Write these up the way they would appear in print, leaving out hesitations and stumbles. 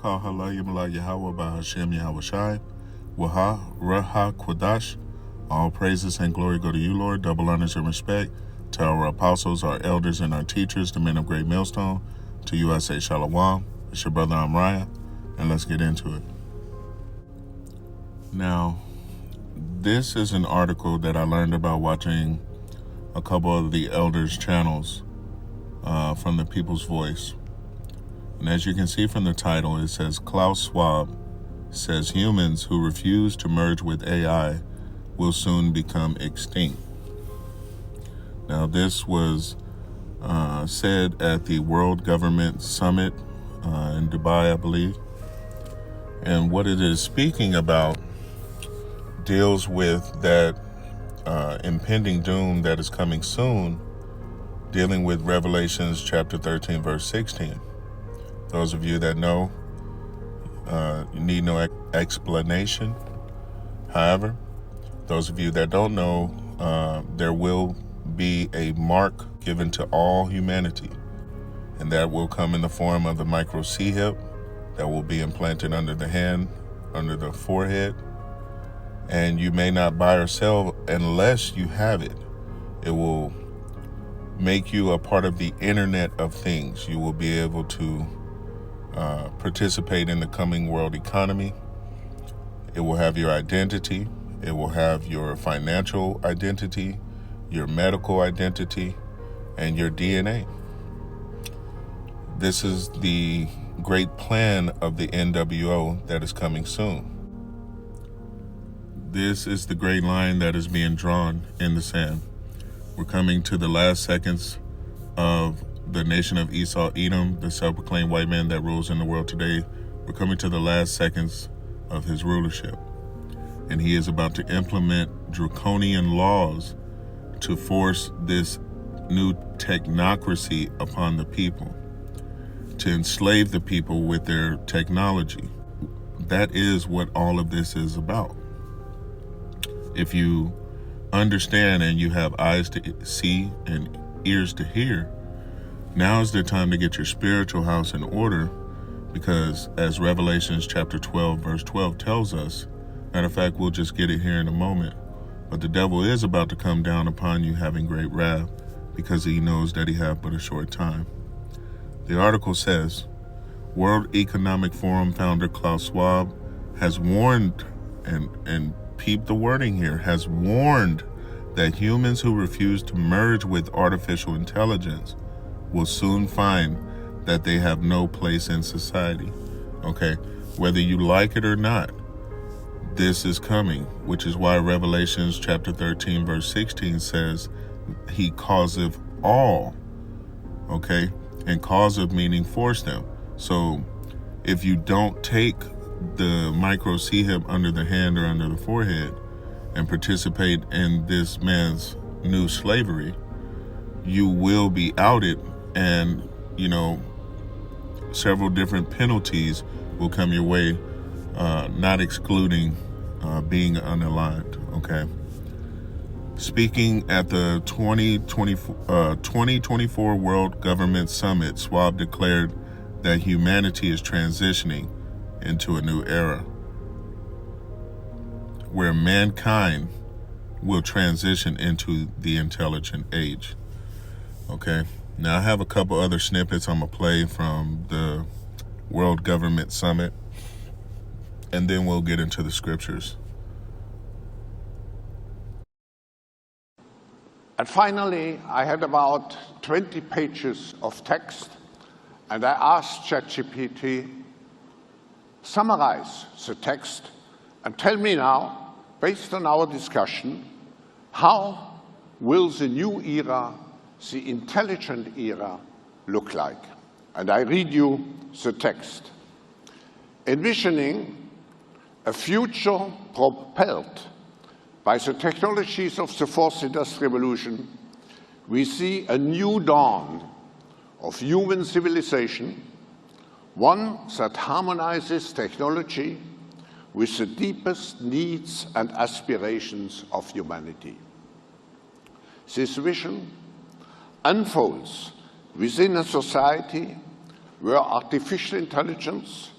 Barakah Halayim La Yahweh Bahashem Yahweh Shai, Waha, Raha Kwadash. All praises and glory go to you, Lord. Double honors and respect to our apostles, our elders, and our teachers, the men of Great Millstone. To you I say Shalom. It's your brother Amriah, and let's get into it. Now, this is an article that I learned about watching a couple of the elders' channels from the People's Voice. And as you can see from the title, it says Klaus Schwab says humans who refuse to merge with AI will soon become extinct. Now, this was said at the World Government Summit in Dubai, I believe. And what it is speaking about deals with that impending doom that is coming soon, dealing with Revelations chapter 13, verse 16. Those of you that know, you need no explanation. However, those of you that don't know, there will be a mark given to all humanity, and that will come in the form of the microchip that will be implanted under the hand, under the forehead, and you may not buy or sell unless you have it. It will make you a part of the Internet of Things. You will be able to participate in the coming world economy. It will have your identity. It will have your financial identity, your medical identity, and your DNA. This is the great plan of the NWO that is coming soon. This is the great line that is being drawn in the sand. We're coming to the last seconds of the nation of Esau Edom, the self-proclaimed white man that rules in the world today. We're coming to the last seconds of his rulership. And he is about to implement draconian laws to force this new technocracy upon the people, to enslave the people with their technology. That is what all of this is about. If you understand and you have eyes to see and ears to hear, now is the time to get your spiritual house in order, because as Revelations chapter 12, verse 12 tells us, matter of fact, we'll just get it here in a moment, but the devil is about to come down upon you having great wrath, because he knows that he hath but a short time. The article says, World Economic Forum founder Klaus Schwab has warned, and peep the wording here, has warned that humans who refuse to merge with artificial intelligence will soon find that they have no place in society. Okay, whether you like it or not, this is coming, which is why Revelations chapter 13, verse 16 says, he causeth all, okay? And causeth meaning force them. So if you don't take the microchip under the hand or under the forehead and participate in this man's new slavery, you will be outed, and several different penalties will come your way, not excluding being unaligned. Okay. Speaking at the 2024 World Government Summit, Schwab declared that humanity is transitioning into a new era where mankind will transition into the intelligent age. Okay. Now I have a couple other snippets I'm going to play from the World Government Summit, and then we'll get into the scriptures. And finally, I had about 20 pages of text, and I asked ChatGPT, summarize the text and tell me now, based on our discussion, how will the new era, the intelligent era, look like? And I read you the text. Envisioning a future propelled by the technologies of the fourth industrial revolution, we see a new dawn of human civilization, one that harmonizes technology with the deepest needs and aspirations of humanity. This vision unfolds within a society where artificial intelligence,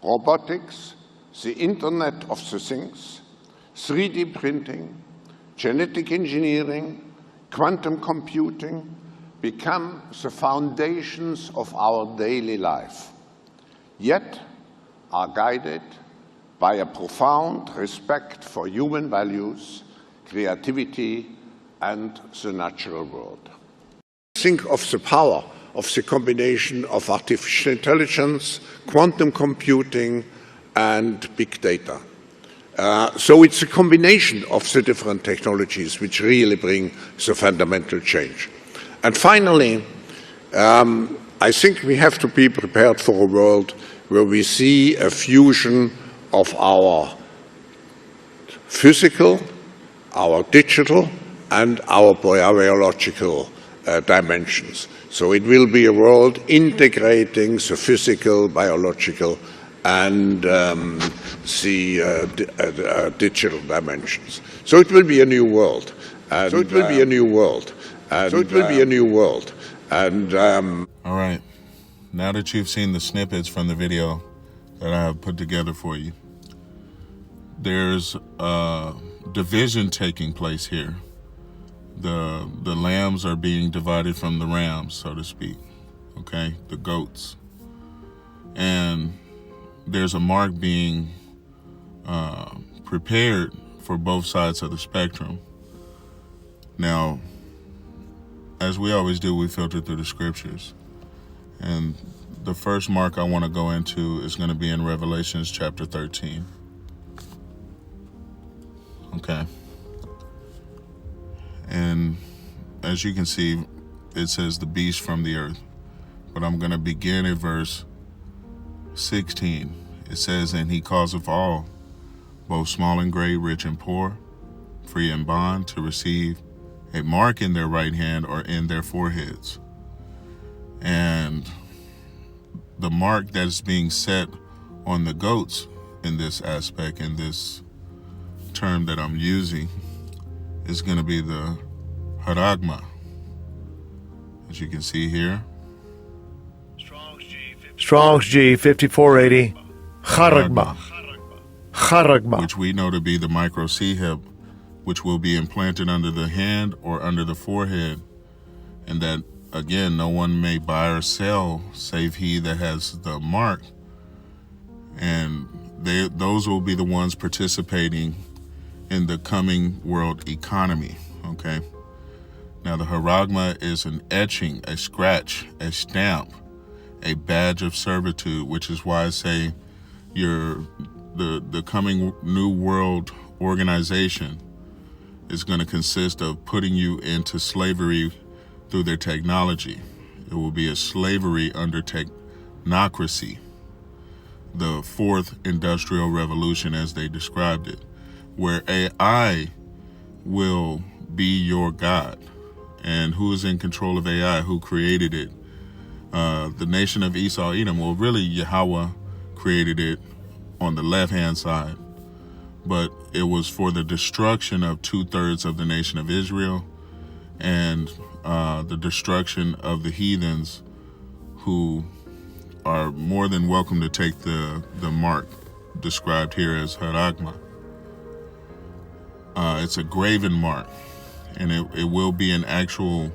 robotics, the Internet of the Things, 3D printing, genetic engineering, quantum computing become the foundations of our daily life, yet are guided by a profound respect for human values, creativity, and the natural world. Think of the power of the combination of artificial intelligence, quantum computing, and big data. So it's a combination of the different technologies which really bring the fundamental change. And finally, I think we have to be prepared for a world where we see a fusion of our physical, our digital, and our biological dimensions. So it will be a world integrating the physical, biological, and the digital dimensions. So it will be a new world. All right. Now that you've seen the snippets from the video that I have put together for you, there's a division taking place here. The lambs are being divided from the rams, so to speak, okay, the goats. And there's a mark being prepared for both sides of the spectrum. Now, as we always do, we filter through the scriptures. And the first mark I want to go into is going to be in Revelations chapter 13. Okay. And as you can see, it says the beast from the earth. But I'm going to begin at verse 16. It says, and he causeth all, both small and great, rich and poor, free and bond, to receive a mark in their right hand or in their foreheads. And the mark that is being set on the goats in this aspect, in this term that I'm using, is going to be the Haragma. As you can see here. Strong's G 5480. Haragma. Haragma. Which we know to be the micro C hip, which will be implanted under the hand or under the forehead. And that, again, no one may buy or sell save he that has the mark. And those will be the ones participating in the coming world economy, okay? Now, the Haragma is an etching, a scratch, a stamp, a badge of servitude, which is why I say the coming new world organization is going to consist of putting you into slavery through their technology. It will be a slavery under technocracy, the fourth industrial revolution as they described it, where AI will be your God. And who is in control of AI? Who created it? The nation of Esau, Edom. Well, really, Yahweh created it on the left-hand side. But it was for the destruction of 2/3 of the nation of Israel and the destruction of the heathens who are more than welcome to take the mark described here as Haragma. It's a graven mark, and it will be an actual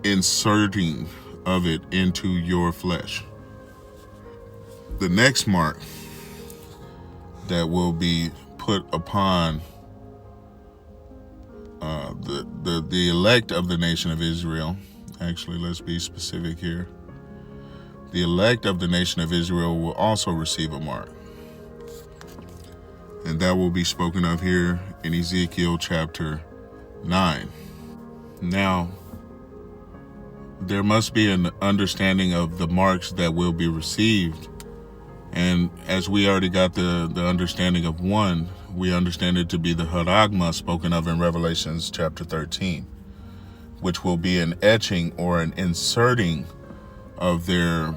inserting of it into your flesh. The next mark that will be put upon the elect of the nation of Israel, actually, let's be specific here. The elect of the nation of Israel will also receive a mark. And that will be spoken of here in Ezekiel chapter 9. Now, there must be an understanding of the marks that will be received. And as we already got the understanding of one, we understand it to be the Haragma spoken of in Revelations chapter 13, which will be an etching or an inserting of their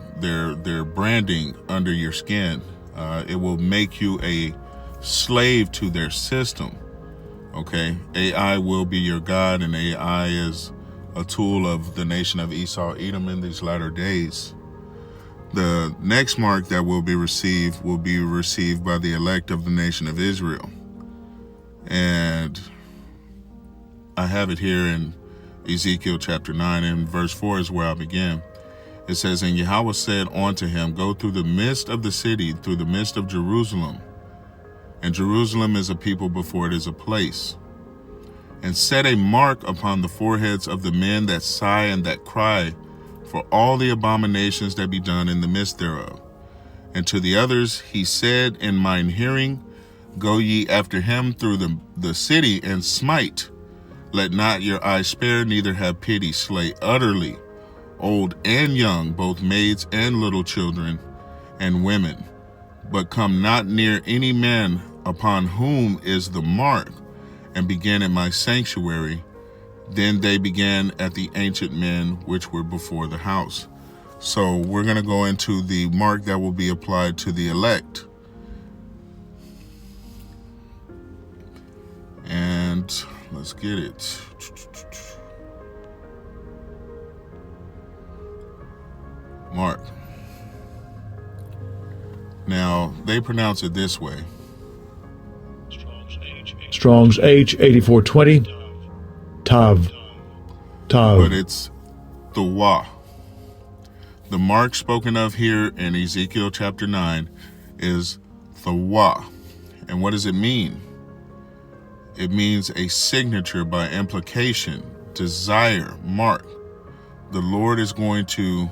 branding under your skin. It will make you a slave to their system. Okay, AI will be your God, and AI is a tool of the nation of Esau, Edom in these latter days. The next mark that will be received by the elect of the nation of Israel. And I have it here in Ezekiel chapter 9, and verse 4 is where I begin. It says, And Yahweh said unto him, Go through the midst of the city, through the midst of Jerusalem. And Jerusalem is a people before it is a place. And set a mark upon the foreheads of the men that sigh and that cry for all the abominations that be done in the midst thereof. And to the others he said in mine hearing, Go ye after him through the city and smite. Let not your eye spare, neither have pity. Slay utterly, old and young, both maids and little children and women. But come not near any man upon whom is the mark, and begin at my sanctuary. Then they began at the ancient men which were before the house. So we're going to go into the mark that will be applied to the elect. And let's get it. Mark. Now, they pronounce it this way. Strong's H8420. Tav. But it's Thawa. The mark spoken of here in Ezekiel chapter 9 is Thawa. And what does it mean? It means a signature by implication, desire, mark. The Lord is going to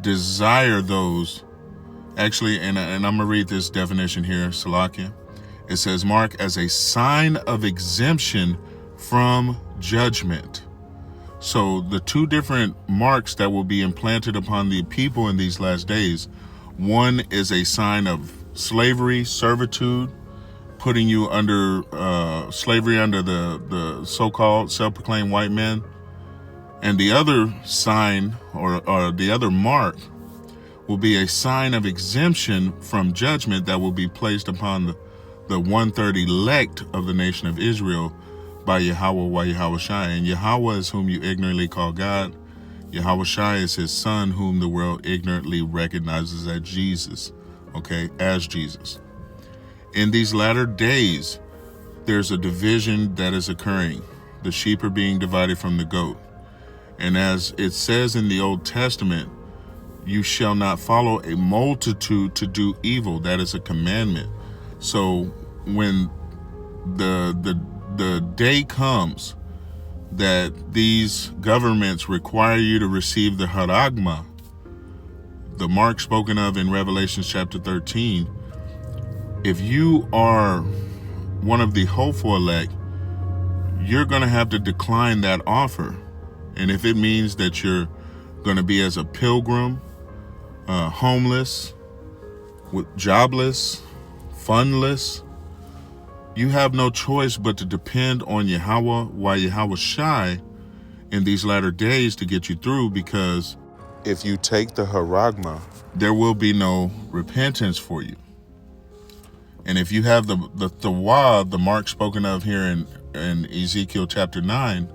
desire those. Actually, and I'm going to read this definition here, Salakia. It says, mark as a sign of exemption from judgment. So the two different marks that will be implanted upon the people in these last days, one is a sign of slavery, servitude, putting you under slavery under the so-called self-proclaimed white men. And the other sign or the other mark will be a sign of exemption from judgment that will be placed upon the one-third elect of the nation of Israel by Yahweh Yahweh Shai. And Yahweh is whom you ignorantly call God. Yahweh Shai is his son, whom the world ignorantly recognizes as Jesus. Okay, as Jesus. In these latter days, there's a division that is occurring. The sheep are being divided from the goat. And as it says in the Old Testament, you shall not follow a multitude to do evil. That is a commandment. So when the day comes that these governments require you to receive the haragma, the mark spoken of in Revelation chapter 13, if you are one of the hopeful elect, you're going to have to decline that offer. And if it means that you're going to be as a pilgrim, homeless, jobless, funless, you have no choice but to depend on Yahweh Yahweh Shai in these latter days to get you through, because if you take the haragma, there will be no repentance for you. And if you have the Thawa, the mark spoken of here in Ezekiel chapter 9,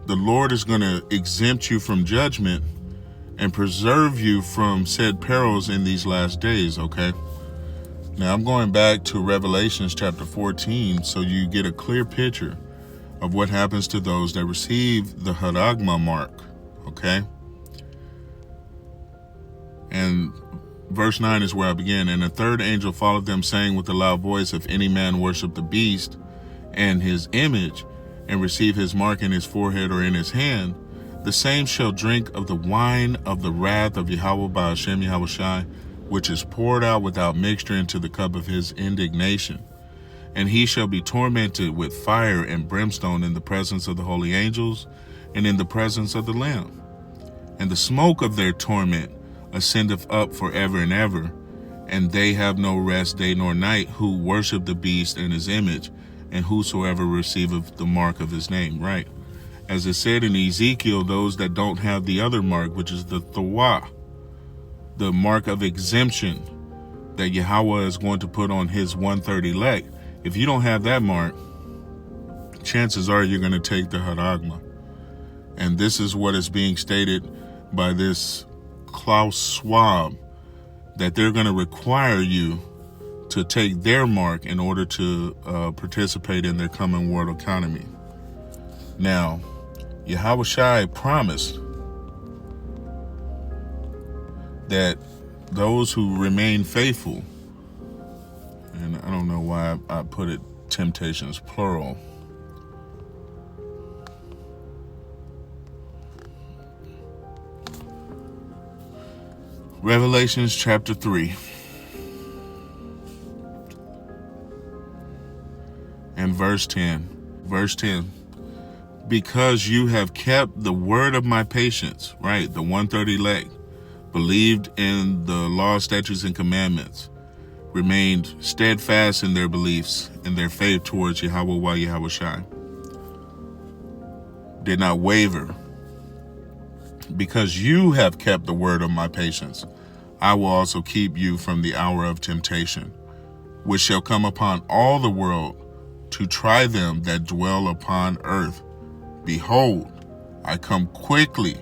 the Lord is going to exempt you from judgment and preserve you from said perils in these last days, okay? Now I'm going back to Revelations chapter 14 so you get a clear picture of what happens to those that receive the haragma mark, okay? And verse 9 is where I begin. And a third angel followed them, saying with a loud voice, if any man worship the beast and his image, and receive his mark in his forehead or in his hand, the same shall drink of the wine of the wrath of Yahweh by Hashem Yahweh Shai, which is poured out without mixture into the cup of his indignation. And he shall be tormented with fire and brimstone in the presence of the holy angels and in the presence of the Lamb. And the smoke of their torment ascendeth up forever and ever, and they have no rest day nor night, who worship the beast and his image, and whosoever receiveth the mark of his name. Right. As it said in Ezekiel, those that don't have the other mark, which is the Thawa, the mark of exemption that Yahweh is going to put on his one-third elect. If you don't have that mark, chances are you're going to take the haragma. And this is what is being stated by this Klaus Schwab that they're going to require you to take their mark in order to participate in their coming world economy. Now, Yahushua promised that those who remain faithful, and I don't know why I put it temptations plural, Revelations chapter 3 and verse 10. Verse 10. Because you have kept the word of my patience, right? The 1/3 elect, believed in the law, statutes, and commandments, remained steadfast in their beliefs and their faith towards Yahweh Yahushua, did not waver. Because you have kept the word of my patience, I will also keep you from the hour of temptation, which shall come upon all the world to try them that dwell upon earth. Behold, I come quickly.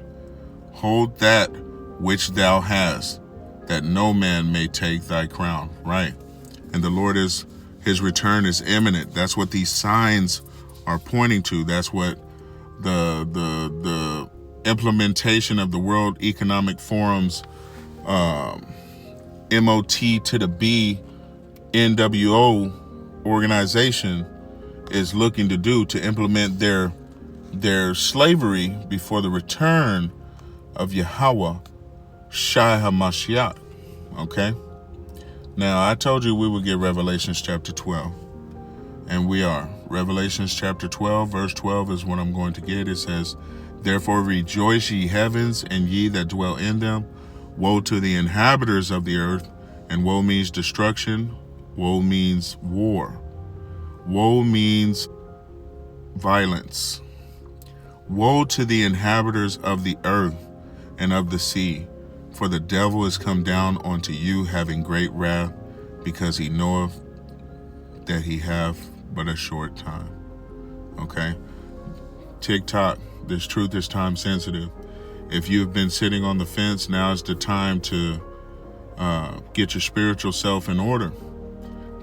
Hold that which thou hast, that no man may take thy crown. Right. And the Lord his return is imminent. That's what these signs are pointing to. That's what the implementation of the World Economic Forum's MOT to the B NWO organization is looking to do, to implement their slavery before the return of Yahweh Shai HaMashiach. Okay? Now, I told you we would get Revelations chapter 12, and we are. Revelations chapter 12, verse 12 is what I'm going to get. It says, therefore rejoice, ye heavens, and ye that dwell in them. Woe to the inhabitants of the earth, and woe means destruction. Woe means war. Woe means violence. Woe to the inhabitants of the earth and of the sea, for the devil is come down unto you, having great wrath, because he knoweth that he hath but a short time. Okay? TikTok, this truth is time sensitive. If you've been sitting on the fence, now is the time to get your spiritual self in order,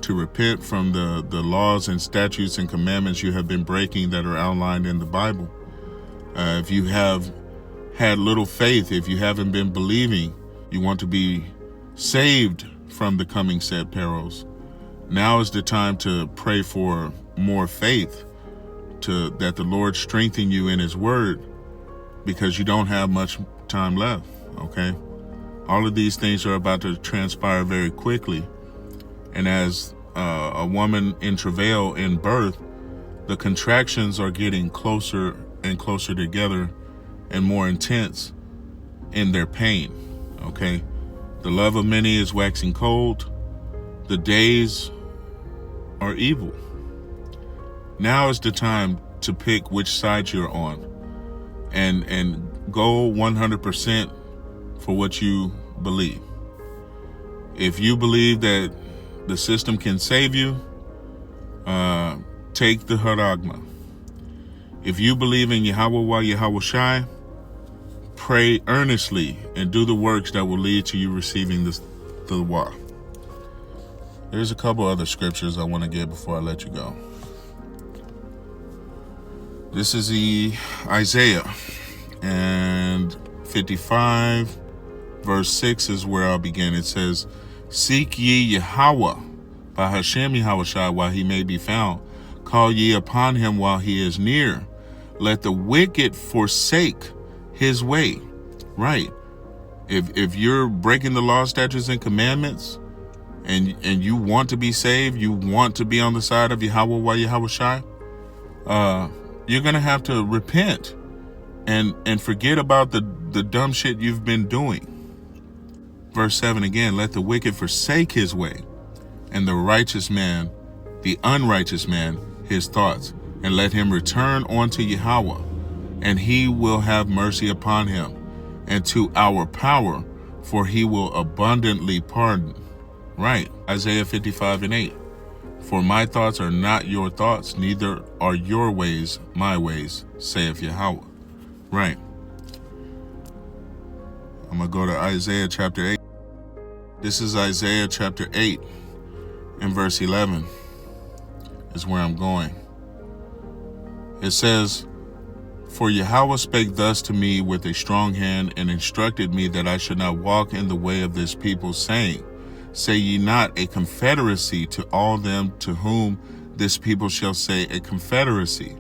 to repent from the laws and statutes and commandments you have been breaking that are outlined in the Bible. If you have had little faith, if you haven't been believing, you want to be saved from the coming said perils, now is the time to pray for more faith, that the Lord strengthen you in his word, because you don't have much time left. Okay? All of these things are about to transpire very quickly. And as a woman in travail in birth, the contractions are getting closer and closer together and more intense in their pain. Okay? The love of many is waxing cold. The days are evil. Now is the time to pick which side you're on and go 100% for what you believe. If you believe that the system can save you, take the Haragma. If you believe in Yahweh Yahushai, pray earnestly and do the works that will lead to you receiving the Wa. There's a couple other scriptures I want to get before I let you go. This is the Isaiah, and 55 verse 6 is where I'll begin. It says, seek ye Yahweh by Hashem Yahushai while he may be found. Call ye upon him while he is near. Let the wicked forsake his way. Right. If you're breaking the law, statutes, and commandments, and you want to be saved, you want to be on the side of Yahweh Yahushai, you're going to have to repent and forget about the dumb shit you've been doing. Verse 7 again, let the wicked forsake his way, and the unrighteous man, his thoughts, and let him return unto Yahweh, and he will have mercy upon him, and to our power, for he will abundantly pardon. Right, Isaiah 55 and 8. For my thoughts are not your thoughts, neither are your ways my ways, saith Yahweh. Right. I'm going to go to Isaiah chapter 8. This is Isaiah chapter 8 and verse 11 is where I'm going. It says, "For Yahweh spake thus to me with a strong hand, and instructed me that I should not walk in the way of this people, saying, Say ye not a confederacy to all them to whom this people shall say a confederacy.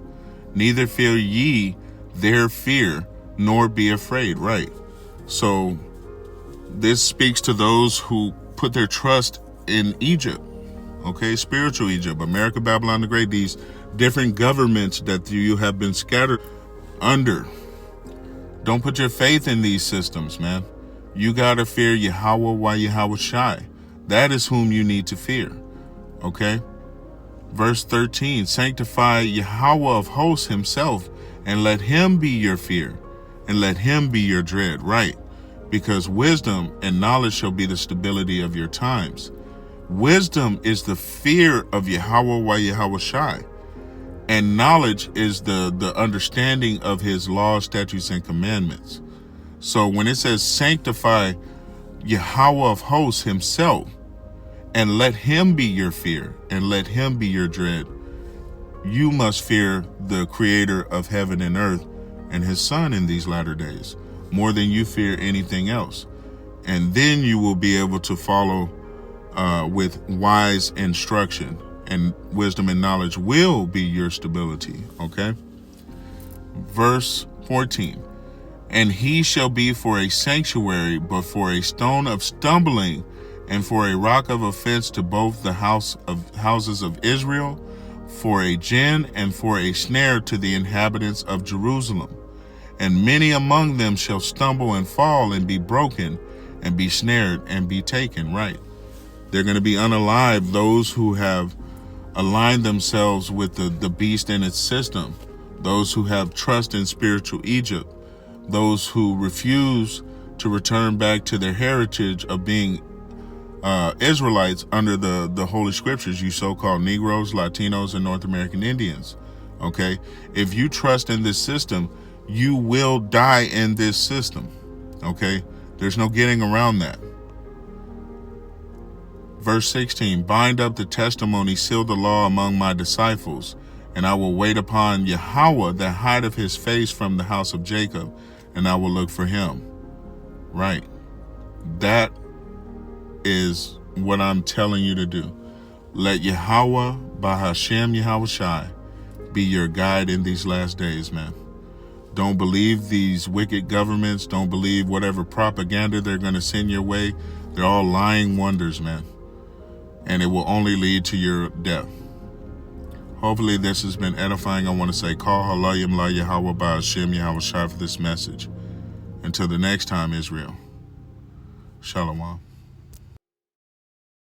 Neither fear ye their fear, nor be afraid." Right. So this speaks to those who put their trust in Egypt. Okay, spiritual Egypt, America, Babylon the Great, these different governments that you have been scattered under. Don't put your faith in these systems, man. You gotta fear Yahweh while Yahweh Shai. That is whom you need to fear. Okay? Verse 13, "Sanctify Yahweh of hosts himself, and let him be your fear, and let him be your dread." Right? Because wisdom and knowledge shall be the stability of your times. Wisdom is the fear of Yahweh while Yahweh Shai. And knowledge is the understanding of his laws, statutes, and commandments. So when it says sanctify Yahweh of hosts himself, and let him be your fear, and let him be your dread, you must fear the creator of heaven and earth and his son in these latter days, more than you fear anything else. And then you will be able to follow with wise instruction, and wisdom and knowledge will be your stability. Okay? Verse 14, "And he shall be for a sanctuary, but for a stone of stumbling, and for a rock of offense to both the houses of Israel, for a gin and for a snare to the inhabitants of Jerusalem. And many among them shall stumble and fall and be broken and be snared and be taken." Right? They're going to be unalive, those who have aligned themselves with the beast and its system, those who have trust in spiritual Egypt, those who refuse to return back to their heritage of being Israelites under the Holy Scriptures, you so-called Negroes, Latinos, and North American Indians. Okay? If you trust in this system, you will die in this system. Okay? There's no getting around that. Verse 16, "Bind up the testimony, seal the law among my disciples, and I will wait upon Yahweh that hideth his face from the house of Jacob, and I will look for him." Right. That is what I'm telling you to do. Let Yahweh, Bahashem Yahweh Shai, be your guide in these last days, man. Don't believe these wicked governments. Don't believe whatever propaganda they're going to send your way. They're all lying wonders, man. And it will only lead to your death. Hopefully this has been edifying. I want to say, Kol Halayim La Yahweh Bahashem Yahweh Shai for this message. Until the next time, Israel. Shalom.